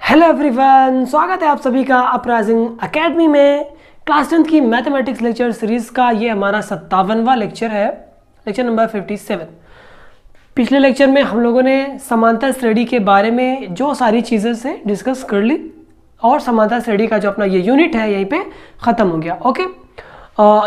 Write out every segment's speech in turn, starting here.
Hello everyone, स्वागत है आप सभी का अपराइजिंग एकेडमी में। क्लास 10 की मैथमेटिक्स लेक्चर सीरीज़ का ये हमारा 57वां लेक्चर है, लेक्चर नंबर 57। पिछले लेक्चर में हम लोगों ने समांतर श्रेणी के बारे में जो सारी चीज़ें से डिस्कस कर ली और समांतर श्रेणी का जो अपना ये यूनिट है यहीं पे ख़त्म हो गया। ओके,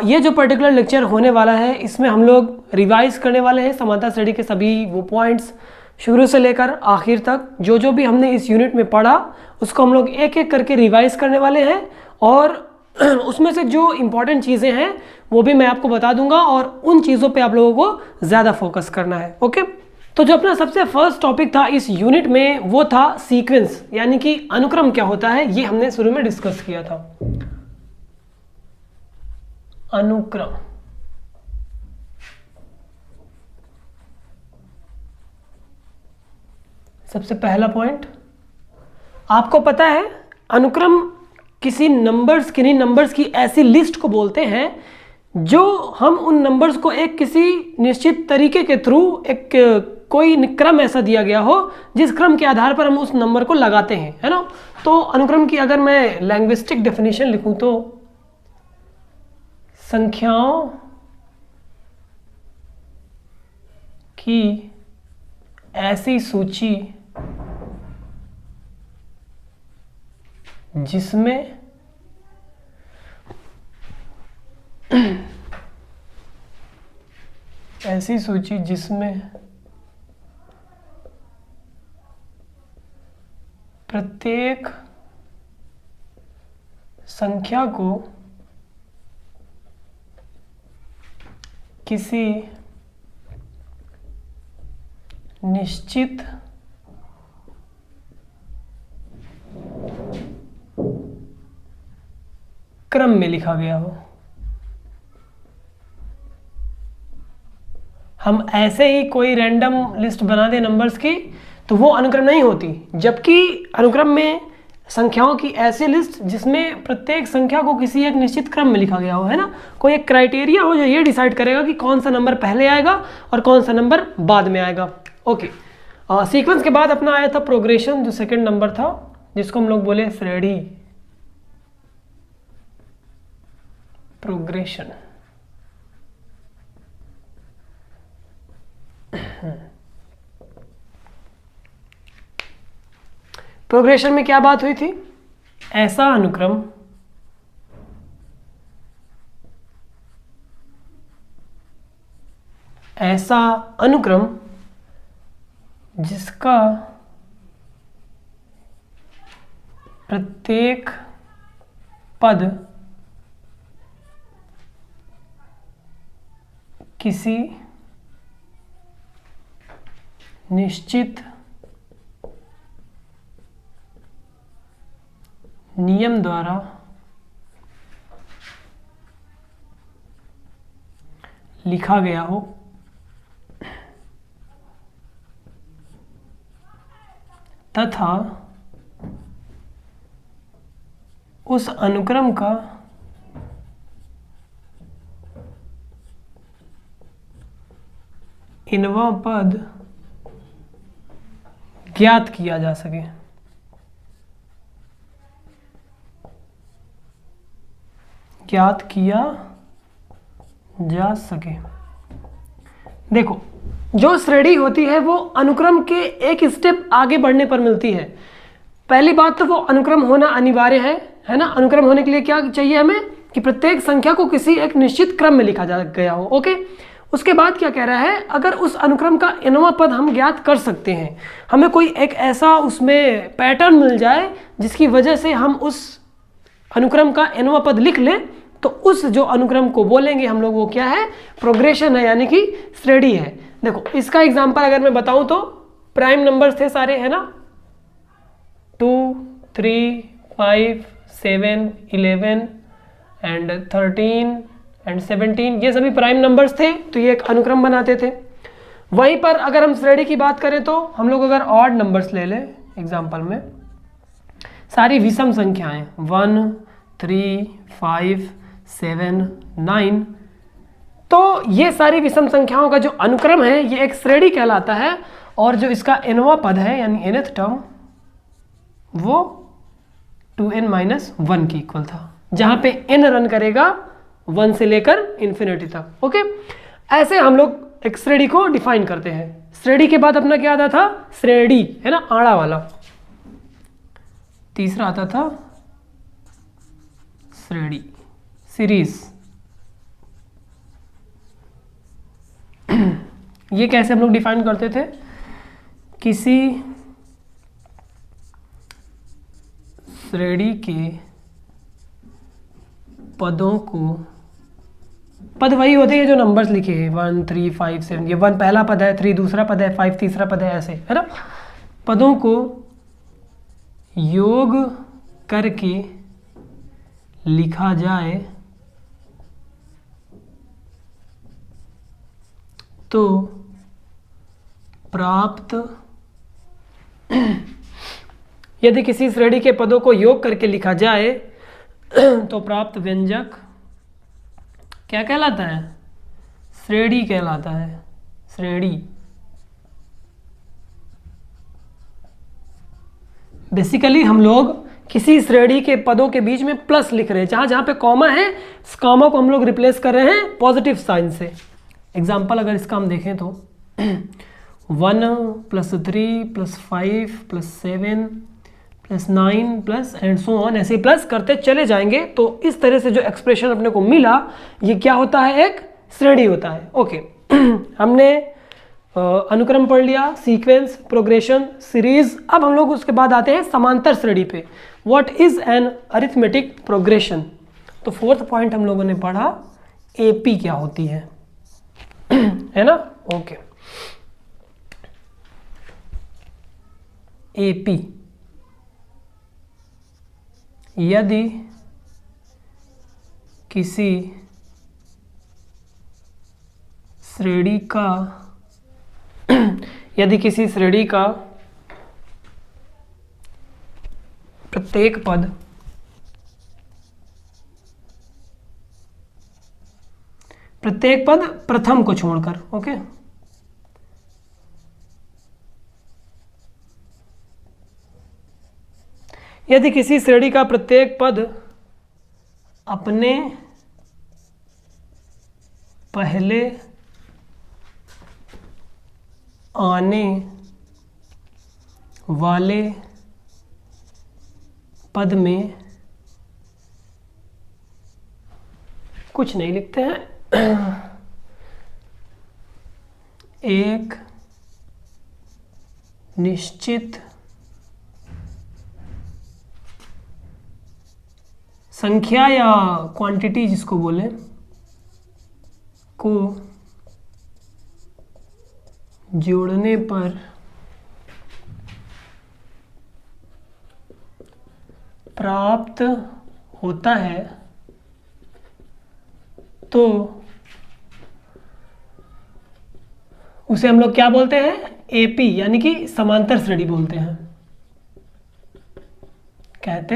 ये जो पर्टिकुलर लेक्चर होने वाला है इसमें हम लोग रिवाइज करने वाले हैं समांतर श्रेणी के सभी वो पॉइंट्स शुरू से लेकर आखिर तक जो भी हमने इस यूनिट में पढ़ा उसको हम लोग एक एक करके रिवाइज करने वाले हैं और उसमें से जो इम्पॉर्टेंट चीज़ें हैं वो भी मैं आपको बता दूंगा और उन चीज़ों पे आप लोगों को ज़्यादा फोकस करना है। ओके, तो जो अपना सबसे फर्स्ट टॉपिक था इस यूनिट में वो था सीक्वेंस, यानी कि अनुक्रम क्या होता है, ये हमने शुरू में डिस्कस किया था। अनुक्रम सबसे पहला पॉइंट, आपको पता है अनुक्रम किसी नंबर्स किन्हीं नंबर्स की ऐसी लिस्ट को बोलते हैं जो हम उन नंबर्स को एक किसी निश्चित तरीके के थ्रू एक कोई क्रम ऐसा दिया गया हो जिस क्रम के आधार पर हम उस नंबर को लगाते हैं, है ना। तो अनुक्रम की अगर मैं लैंग्विस्टिक डेफिनेशन लिखूं तो संख्याओं की ऐसी सूची जिसमें ऐसी सूची जिसमें प्रत्येक संख्या को किसी निश्चित क्रम में लिखा गया हो। हम ऐसे ही कोई रैंडम लिस्ट बना दें नंबर्स की तो वो अनुक्रम नहीं होती, जबकि अनुक्रम में संख्याओं की ऐसी लिस्ट जिसमें प्रत्येक संख्या को किसी एक निश्चित क्रम में लिखा गया हो, है ना। कोई एक क्राइटेरिया हो जो ये डिसाइड करेगा कि कौन सा नंबर पहले आएगा और कौन सा नंबर बाद में आएगा। ओके, सीक्वेंस के बाद अपना आया था प्रोग्रेशन, जो सेकंड नंबर था जिसको हम लोग बोले श्रेणी प्रोग्रेशन। प्रोग्रेशन में क्या बात हुई थी, ऐसा अनुक्रम जिसका प्रत्येक पद किसी निश्चित नियम द्वारा लिखा गया हो तथा उस अनुक्रम का इनवा पद ज्ञात किया जा सके। देखो, जो श्रेणी होती है वो अनुक्रम के एक स्टेप आगे बढ़ने पर मिलती है। पहली बात तो वो अनुक्रम होना अनिवार्य है ना। अनुक्रम होने के लिए क्या चाहिए हमें कि प्रत्येक संख्या को किसी एक निश्चित क्रम में लिखा जा गया हो। ओके, उसके बाद क्या कह रहा है, अगर उस अनुक्रम का nवां पद हम ज्ञात कर सकते हैं, हमें कोई एक ऐसा उसमें पैटर्न मिल जाए जिसकी वजह से हम उस अनुक्रम का nवां पद लिख लें, तो उस जो अनुक्रम को बोलेंगे हम लोग वो क्या है, प्रोग्रेशन है, यानी कि श्रेणी है। देखो, इसका एग्जांपल अगर मैं बताऊं तो प्राइम नंबर्स थे सारे, है ना, 2, 3, 5, 7, 11 एंड 13 एंड 17, ये सभी प्राइम नंबर्स थे, तो ये एक अनुक्रम बनाते थे। वहीं पर अगर हम श्रेणी की बात करें तो हम लोग अगर ऑड नंबर्स ले लें एग्जांपल में, सारी विषम संख्याएं 1, 3, 5, 7, 9, तो ये सारी विषम संख्याओं का जो अनुक्रम है ये एक श्रेणी कहलाता है। और जो इसका nवां पद है यानी nth टर्म वो 2n-1 की इक्वल था, जहां पे n रन करेगा 1 से लेकर इन्फिनिटी तक। ओके, ऐसे हम लोग एक श्रेणी को डिफाइन करते हैं। श्रेणी के बाद अपना क्या आता था? श्रेणी, है ना, आड़ा वाला। तीसरा आता था श्रेणी, सीरीज। ये कैसे हम लोग डिफाइन करते थे? किसी श्रेणी के पदों को, पद वही होते हैं जो नंबर्स लिखे हैं 1 3 5 7, ये 1 पहला पद है, 3 दूसरा पद है, 5 तीसरा पद है, ऐसे, है ना। पदों को योग करके लिखा जाए तो प्राप्त, यदि किसी श्रेणी के पदों को योग करके लिखा जाए तो प्राप्त व्यंजक क्या कहलाता है? श्रेणी कहलाता है। श्रेणी। बेसिकली हम लोग किसी श्रेणी के पदों के बीच में प्लस लिख रहे हैं, जहां जहां पे कॉमा है, इस कॉमा को हम लोग रिप्लेस कर रहे हैं पॉजिटिव साइन से। एग्जाम्पल अगर इसका हम देखें तो 1 + 3 + 5 + 7 + 9 प्लस एंड सो ऑन, ऐसे प्लस करते चले जाएंगे। तो इस तरह से जो एक्सप्रेशन अपने को मिला, ये क्या होता है? एक श्रेणी होता है। ओके, हमने अनुक्रम पढ़ लिया, सीक्वेंस, प्रोग्रेशन, सीरीज। अब हम लोग उसके बाद आते हैं समांतर श्रेणी पे। What is an arithmetic progression? तो फोर्थ पॉइंट हम लोगों ने पढ़ा एपी क्या होती है है ना। ओके, एपी, यदि किसी श्रेणी का प्रत्येक पद प्रथम को छोड़कर, ओके, यदि किसी श्रेणी का प्रत्येक पद अपने पहले आने वाले पद में कुछ नहीं लिखते हैं, एक निश्चित संख्या या क्वांटिटी जिसको बोले को जोड़ने पर प्राप्त होता है तो उसे हम लोग क्या बोलते हैं? एपी, यानी कि समांतर श्रेणी बोलते हैं, कहते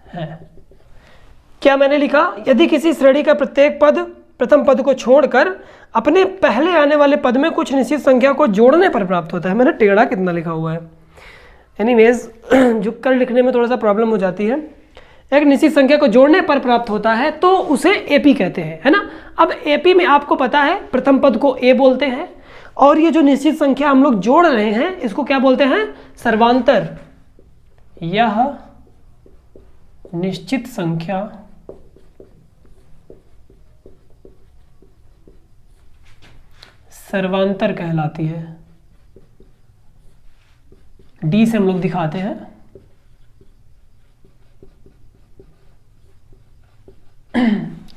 हैं। क्या मैंने लिखा? यदि किसी श्रेणी का प्रत्येक पद प्रथम पद को छोड़कर अपने पहले आने वाले पद में कुछ निश्चित संख्या को जोड़ने पर प्राप्त होता है। मैंने टेढ़ा कितना लिखा हुआ है, एनीवेज झुक कर लिखने में थोड़ा सा प्रॉब्लम हो जाती है। एक निश्चित संख्या को जोड़ने पर प्राप्त होता है तो उसे एपी कहते हैं, है ना। अब एपी में आपको पता है प्रथम पद को ए बोलते हैं, और ये जो निश्चित संख्या हम लोग जोड़ रहे हैं इसको क्या बोलते हैं? सर्वांतर। यह निश्चित संख्या सर्वांतर कहलाती है। डी से हम लोग दिखाते हैं।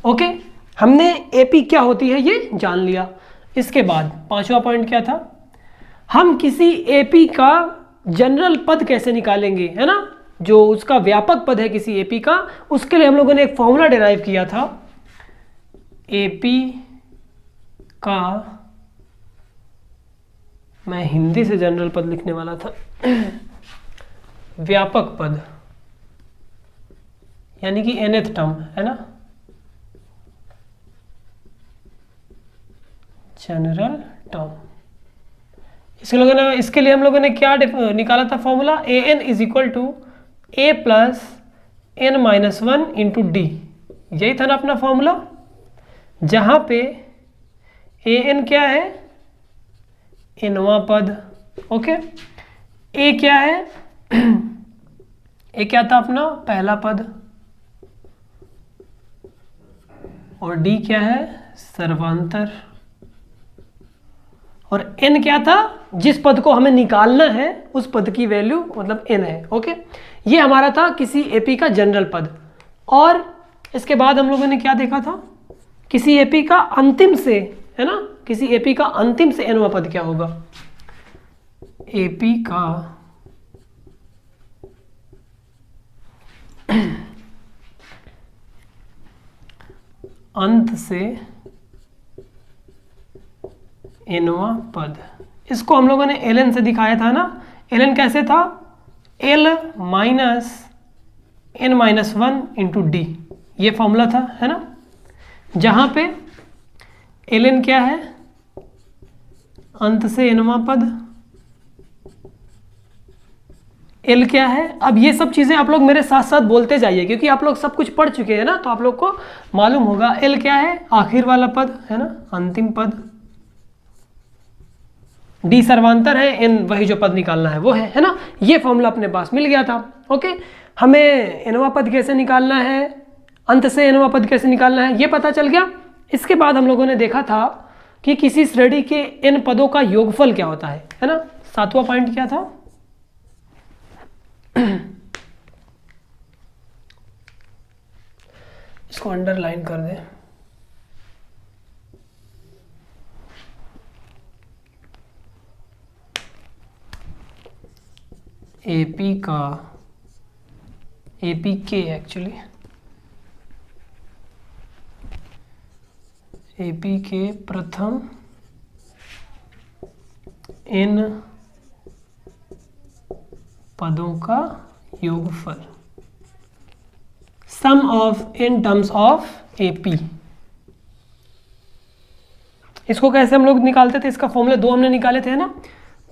ओके, हमने एपी क्या होती है ये जान लिया। इसके बाद पांचवा पॉइंट क्या था? हम किसी एपी का जनरल पद कैसे निकालेंगे, है ना। जो उसका व्यापक पद है किसी एपी का, उसके लिए हम लोगों ने एक फॉर्मूला डिराइव किया था। एपी का, मैं हिंदी से जनरल पद लिखने वाला था, व्यापक पद यानी कि nth टर्म, है ना, जनरल टर्म। इसके लिए हम लोगों ने क्या निकाला था formula? an = a plus n minus 1 into D, यही था ना अपना फॉर्मूला, जहाँ पे ए एन क्या है, nवां पद, ओके। ए क्या है, ए क्या था अपना पहला पद, और डी क्या है सर्वांतर, और n क्या था, जिस पद को हमें निकालना है उस पद की वैल्यू मतलब n है, ओके। ये हमारा था किसी एपी का जनरल पद। और इसके बाद हम लोगों ने क्या देखा था, किसी एपी का अंतिम से, है ना, किसी एपी का अंतिम से nवां पद क्या होगा, एपी का अंत से nवां पद, इसको हम लोगों ने ln से दिखाया था ना। ln कैसे था, l minus n minus 1 into D, ये फॉर्मूला था, है ना, जहां पे ln क्या है, अंत से nवां पद, l क्या है। अब ये सब चीज़ें आप लोग मेरे साथ साथ बोलते जाइए, क्योंकि आप लोग सब कुछ पढ़ चुके हैं ना, तो आप लोग को मालूम होगा। l क्या है, आखिर वाला पद, है ना, अंतिम पद। d सर्वांतर है, n वही जो पद निकालना है वो है ना। ये फॉर्मूला अपने पास मिल गया था, ओके। हमें nवां पद कैसे निकालना है, अंत से nवां पद कैसे निकालना है, ये पता चल गया। इसके बाद हम लोगों ने देखा था कि किसी श्रेणी के n पदों का योगफल क्या होता है ना। 7वां पॉइंट क्या था, इसको अंडरलाइन कर दें, एपी का, एपी के एक्चुअली, एपी के प्रथम n पदों का योगफल, sum of n terms of AP. इसको कैसे हम लोग निकालते थे, इसका फॉर्मूला दो हमने निकाले थे ना।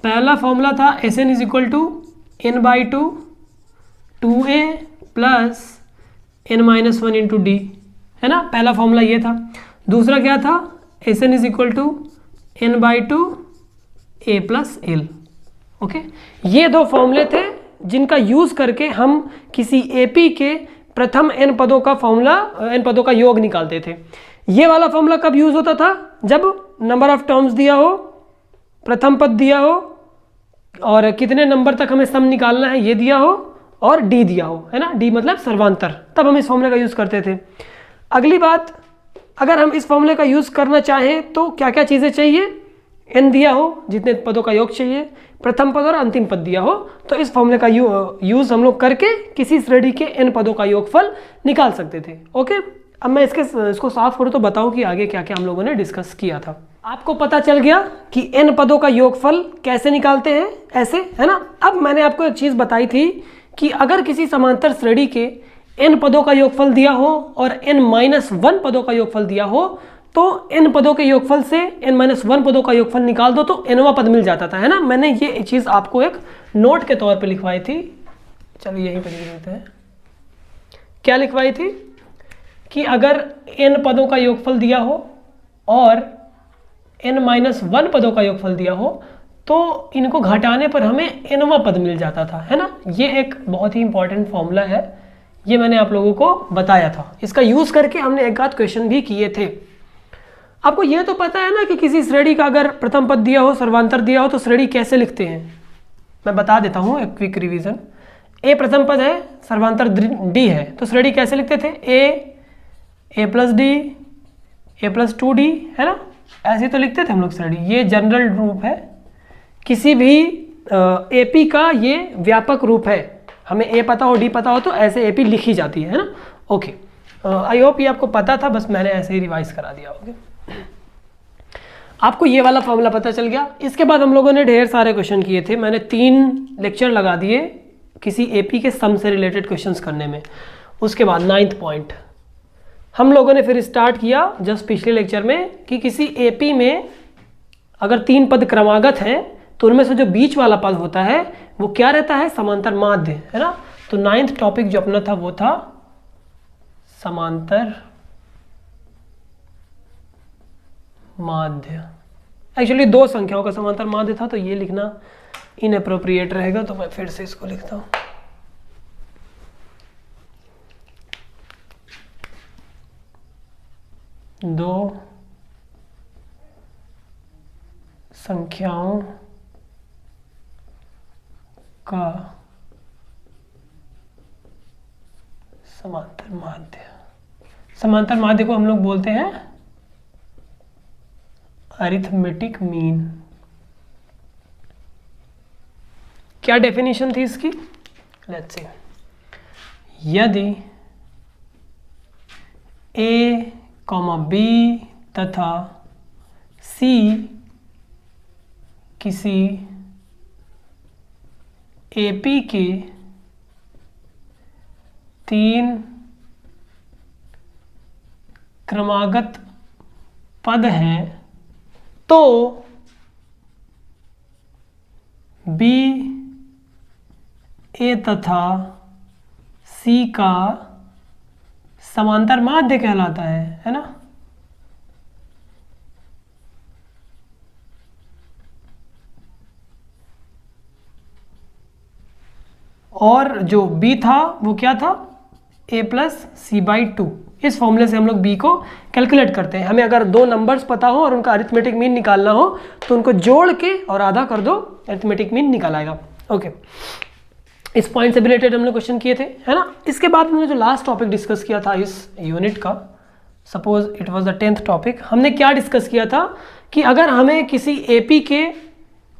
पहला फॉर्मूला था Sn is equal to n/2 2a plus n minus 1 into D, है ना, पहला फॉर्मूला ये था। दूसरा क्या था, Sn is equal to n/2 a plus L, okay. ये दो फॉर्मूले थे जिनका यूज करके हम किसी एपी के प्रथम n पदों का फॉर्मूला, n पदों का योग निकालते थे। ये वाला फॉर्मूला कब यूज होता था, जब नंबर ऑफ टर्म्स दिया हो, प्रथम पद दिया हो, और कितने नंबर तक हमें सम निकालना है ये दिया हो, और डी दिया हो, है ना, डी मतलब सर्वांतर, तब हम इस फॉर्मूले का यूज करते थे। अगली बात, अगर हम इस फॉर्मूले का यूज करना चाहें तो क्या क्या चीजें चाहिए, n दिया हो, जितने पदों का योग चाहिए, प्रथम पद और अंतिम पद दिया हो, तो इस फॉर्मूले का यूज हम लोग करके किसी श्रेणी के n पदों का योगफल निकाल सकते थे, ओके। अब मैं इसको साफ करूँ तो बताऊं कि आगे क्या क्या हम लोगों ने डिस्कस किया था। आपको पता चल गया कि n पदों का योगफल कैसे निकालते हैं, ऐसे, है ना। अब मैंने आपको एक चीज़ बताई थी कि अगर किसी समांतर श्रेणी के n पदों का योगफल दिया हो और n माइनस 1 पदों का योगफल दिया हो, तो n पदों के योगफल से n माइनस 1 पदों का योगफल निकाल दो तो nवां पद मिल जाता था, है ना। मैंने ये चीज़ आपको एक नोट के तौर पे लिखवाई थी, चलिए यहीं पर लिख देते हैं। क्या लिखवाई थी कि अगर n पदों का योगफल दिया हो और n माइनस 1 पदों का योगफल दिया हो, तो इनको घटाने पर हमें nवां पद मिल जाता था, है ना। ये एक बहुत ही इंपॉर्टेंट फॉर्मूला है, ये मैंने आप लोगों को बताया था। इसका यूज करके हमने एक आध क्वेश्चन भी किए थे। आपको ये तो पता है ना कि किसी श्रेणी का अगर प्रथम पद दिया हो, सर्वांतर दिया हो, तो श्रेणी कैसे लिखते हैं, मैं बता देता हूँ एक क्विक रिवीजन। ए प्रथम पद है, सर्वांतर डी है, तो श्रेणी कैसे लिखते थे, ए प्लस डी, ए प्लस 2d, है ना, ऐसे तो लिखते थे हम लोग श्रेणी। ये जनरल रूप है, किसी भी एपी का ये व्यापक रूप है। हमें ए पता हो, डी पता हो, तो ऐसे एपी लिखी जाती है ना, ओके। आई होप ये आपको पता था, बस मैंने ऐसे ही रिवाइज करा दिया, ओके। आपको ये वाला फॉर्मूला पता चल गया। इसके बाद हम लोगों ने ढेर सारे क्वेश्चन किए थे, मैंने 3 लेक्चर लगा दिए किसी एपी के सम से रिलेटेड क्वेश्चंस करने में। उसके बाद 9th पॉइंट हम लोगों ने फिर स्टार्ट किया जस्ट पिछले लेक्चर में कि किसी एपी में अगर 3 पद क्रमागत हैं तो उनमें से जो बीच वाला पद होता है वो क्या रहता है, समांतर माध्य, है ना। तो 9th टॉपिक जो अपना था वो था समांतर माध्य। एक्चुअली 2 संख्याओं का समांतर माध्य था, तो ये लिखना इनअप्रोप्रिएट रहेगा, तो मैं फिर से इसको लिखता हूं। दो संख्याओं का समांतर माध्य। समांतर माध्य को हम लोग बोलते हैं अरिथमेटिक मीन। क्या डेफिनेशन थी इसकी? Let's see. यदि a, b तथा c किसी AP के 3 क्रमागत पद हैं, तो B, A तथा C का समांतर माध्य कहलाता है ना। और जो B था वो क्या था? A plus C/2। इस फॉर्मूले से हम लोग B को कैलकुलेट करते हैं। हमें अगर 2 नंबर्स पता हो और उनका अरिथमेटिक मीन निकालना हो तो उनको जोड़ के और आधा कर दो, अरिथमेटिक मीन निकाल आएगा। ओके, इस पॉइंट से रिलेटेड हम लोग क्वेश्चन किए थे, है ना। इसके बाद हमने जो लास्ट टॉपिक डिस्कस किया था इस यूनिट का, suppose it was the 10th topic, हमने क्या डिस्कस किया था कि अगर हमें किसी AP के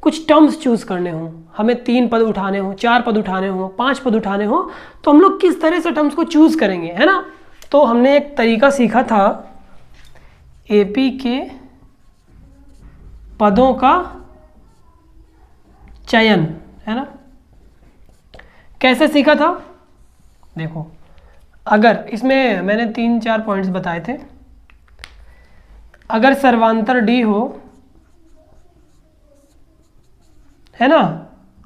कुछ टर्म्स चूज करने हों, हमें 3 पद उठाने हों, 4 पद उठाने हों, 5 पद उठाने हों, तो हम लोग किस तरह से टर्म्स को चूज करेंगे, है ना। तो हमने एक तरीका सीखा था AP के पदों का चयन, है ना। कैसे सीखा था? देखो, अगर इसमें मैंने 3-4 पॉइंट्स बताए थे। अगर सर्वांतर D हो, है ना,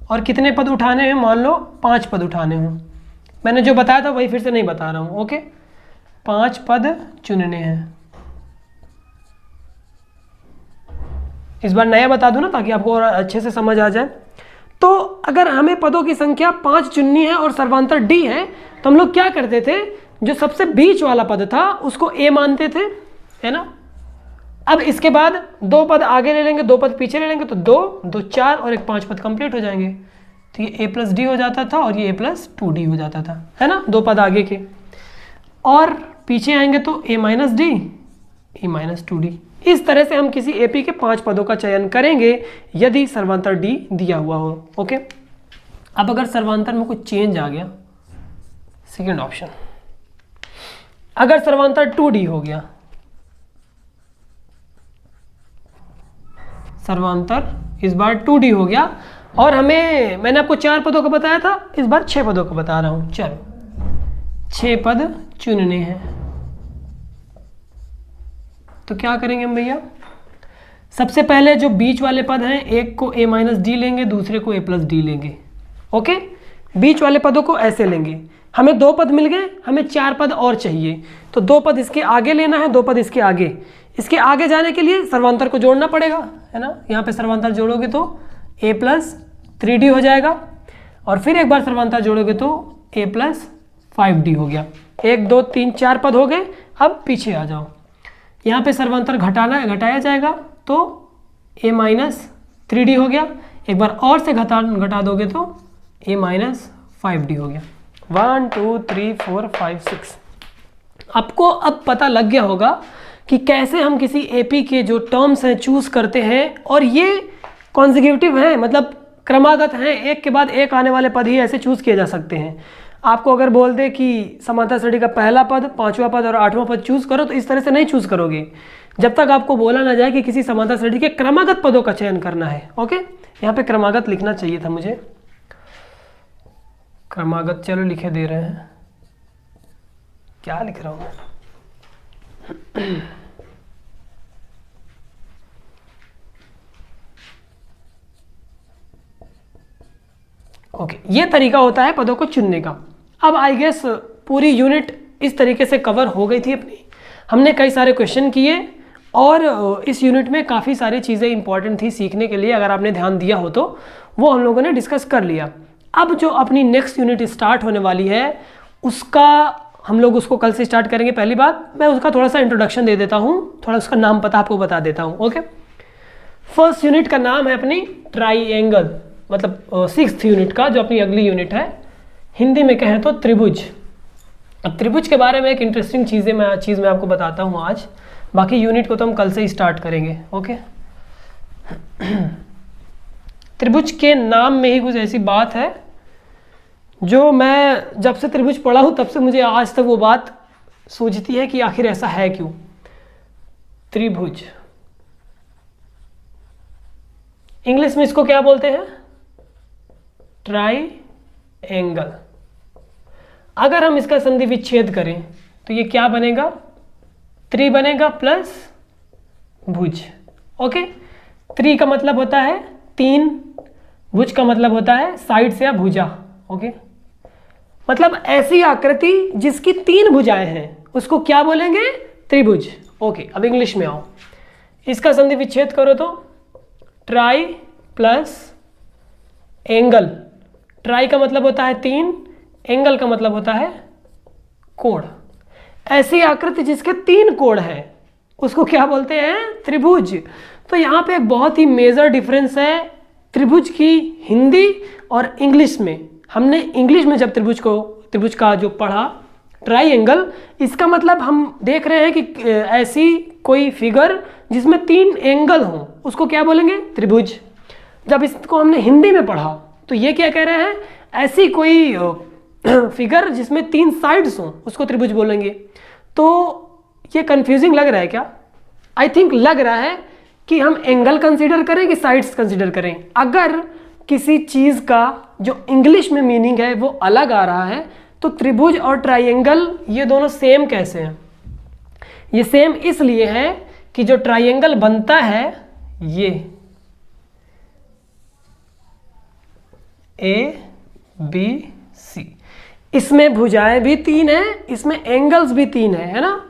और कितने पद उठाने हैं, मान लो 5 पद उठाने हों। मैंने जो बताया था वही फिर से नहीं बता रहा हूँ। ओके, 5 पद चुनने हैं। इस बार नया बता दूं ना ताकि आपको और अच्छे से समझ आ जाए। तो अगर हमें पदों की संख्या 5 चुननी है और सर्वांतर D है, तो हम लोग क्या करते थे, जो सबसे बीच वाला पद था उसको A मानते थे, है ना। अब इसके बाद 2 पद आगे ले लेंगे, 2 पद पीछे ले लेंगे, तो 2, 2, 4 और एक 5 पद कंप्लीट हो जाएंगे। तो ये A प्लस D हो जाता था और ये A प्लस 2D हो जाता था, है ना, 2 पद आगे के। और पीछे आएंगे तो A minus D, A minus 2D। इस तरह से हम किसी AP के 5 पदों का चयन करेंगे यदि सर्वांतर D दिया हुआ हो। ओके, अब अगर सर्वांतर में कुछ चेंज आ गया, सेकेंड ऑप्शन, अगर सर्वांतर 2D हो गया, सर्वांतर इस बार 2D हो गया और मैंने आपको 4 पदों का बताया था, इस बार 6 पदों का बता रहा हूं। चलो, 6 पद चुनने हैं, तो क्या करेंगे हम भैया? सबसे पहले जो बीच वाले पद हैं, एक को A माइनस D लेंगे, दूसरे को A प्लस D लेंगे। ओके, बीच वाले पदों को ऐसे लेंगे। हमें 2 पद मिल गए, हमें 4 पद और चाहिए, तो 2 पद इसके आगे लेना है, 2 पद इसके आगे। इसके आगे जाने के लिए सर्वांतर को जोड़ना पड़ेगा, है ना। यहाँ पे सर्वांतर जोड़ोगे तो A प्लस 3D हो जाएगा, और फिर एक बार सर्वांतर जोड़ोगे तो A प्लस 5D हो गया। 1, 2, 3, 4 पद हो गए। अब पीछे आ जाओ, यहाँ पे सर्वांतर घटाया जाएगा तो A माइनस 3D हो गया। एक बार और से घटा दोगे तो A माइनस 5D हो गया। 1, 2, 3, 4, 5, 6। आपको अब पता लग गया होगा कि कैसे हम किसी AP के जो टर्म्स हैं चूज करते हैं, और ये कॉन्जिक्यूटिव हैं, मतलब क्रमागत हैं, एक के बाद एक आने वाले पद ही ऐसे चूज किए जा सकते हैं। आपको अगर बोल दे कि समांतर श्रेणी का पहला पद, 5वां पद और 8वां पद चूज करो, तो इस तरह से नहीं चूज करोगे जब तक आपको बोला ना जाए कि किसी समांतर श्रेणी के क्रमागत पदों का चयन करना है। ओके, यहाँ पे क्रमागत लिखना चाहिए था मुझे, क्रमागत, चलो लिखे दे रहे हैं, क्या लिख रहा हूं मैं। ओके, ये तरीका होता है पदों को चुनने का। अब आई गेस पूरी यूनिट इस तरीके से कवर हो गई थी अपनी। हमने कई सारे क्वेश्चन किए और इस यूनिट में काफ़ी सारी चीज़ें इंपॉर्टेंट थी सीखने के लिए, अगर आपने ध्यान दिया हो तो वो हम लोगों ने डिस्कस कर लिया। अब जो अपनी नेक्स्ट यूनिट स्टार्ट होने वाली है उसका हम लोग उसको कल से स्टार्ट करेंगे। पहली बात मैं उसका थोड़ा सा इंट्रोडक्शन दे देता हूँ, थोड़ा उसका नाम पता आपको बता देता हूँ। ओके, फर्स्ट यूनिट का नाम है अपनी ट्राइएंगल, मतलब सिक्स्थ यूनिट का जो अपनी अगली यूनिट है, हिंदी में कहें तो त्रिभुज। अब त्रिभुज के बारे में एक इंटरेस्टिंग चीज़ मैं आपको बताता हूँ आज, बाकी यूनिट को तो हम कल से ही स्टार्ट करेंगे। ओके, त्रिभुज के नाम में ही कुछ ऐसी बात है जो मैं जब से त्रिभुज पढ़ा हूँ तब से मुझे आज तक वो बात सूझती है कि आखिर ऐसा है क्यों। त्रिभुज इंग्लिश में इसको क्या बोलते हैं? ट्राइएंगल। अगर हम इसका संधि विच्छेद करें तो ये क्या बनेगा? त्रि बनेगा प्लस भुज। ओके, त्रि का मतलब होता है तीन, भुज का मतलब होता है साइड से या भुजा। ओके, मतलब ऐसी आकृति जिसकी तीन भुजाएं हैं उसको क्या बोलेंगे? त्रिभुज। ओके, अब इंग्लिश में आओ, इसका संधि विच्छेद करो तो ट्राई प्लस एंगल। ट्राई का मतलब होता है तीन, एंगल का मतलब होता है कोण। ऐसी आकृति जिसके तीन कोण हैं उसको क्या बोलते हैं? त्रिभुज। तो यहाँ पे एक बहुत ही मेजर डिफरेंस है त्रिभुज की हिंदी और इंग्लिश में। हमने इंग्लिश में जब त्रिभुज का जो पढ़ा ट्राइएंगल, इसका मतलब हम देख रहे हैं कि ऐसी कोई फिगर जिसमें तीन एंगल हों उसको क्या बोलेंगे? त्रिभुज। जब इसको हमने हिंदी में पढ़ा तो ये क्या कह रहे हैं? ऐसी कोई फिगर जिसमें तीन साइड्स हों उसको त्रिभुज बोलेंगे। तो ये कंफ्यूजिंग लग रहा है क्या? आई थिंक लग रहा है कि हम एंगल कंसीडर करें कि साइड्स कंसीडर करें। अगर किसी चीज़ का जो इंग्लिश में मीनिंग है वो अलग आ रहा है तो त्रिभुज और ट्राइएंगल ये दोनों सेम कैसे हैं? ये सेम इसलिए है कि जो ट्राइएंगल बनता है ये ABC, इसमें भुजाएं भी तीन हैं, इसमें एंगल्स भी तीन है ना?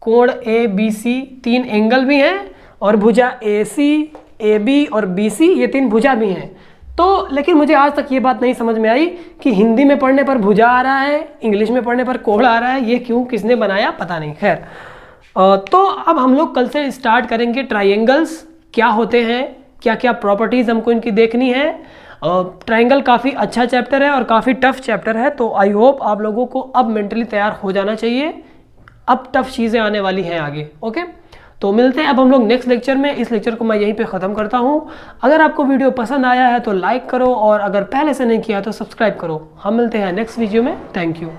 कोण ABC तीन एंगल भी हैं और भुजा AC, AB और BC ये तीन भुजा भी हैं। तो लेकिन मुझे आज तक ये बात नहीं समझ में आई कि हिंदी में पढ़ने पर भुजा आ रहा है, इंग्लिश में पढ़ने पर कोण आ रहा है, ये क्यों, किसने बनाया, पता नहीं। खैर, तो अब हम लोग कल से स्टार्ट करेंगे ट्राइएंगल्स क्या होते हैं, क्या क्या प्रॉपर्टीज़ हमको इनकी देखनी है। ट्राइंगल काफ़ी अच्छा चैप्टर है और काफ़ी टफ चैप्टर है, तो आई होप आप लोगों को अब मेंटली तैयार हो जाना चाहिए। अब टफ चीज़ें आने वाली हैं आगे। ओके, तो मिलते हैं अब हम लोग नेक्स्ट लेक्चर में। इस लेक्चर को मैं यहीं पे ख़त्म करता हूँ। अगर आपको वीडियो पसंद आया है तो लाइक करो और अगर पहले से नहीं किया तो सब्सक्राइब करो। हम मिलते हैं नेक्स्ट वीडियो में। Thank you.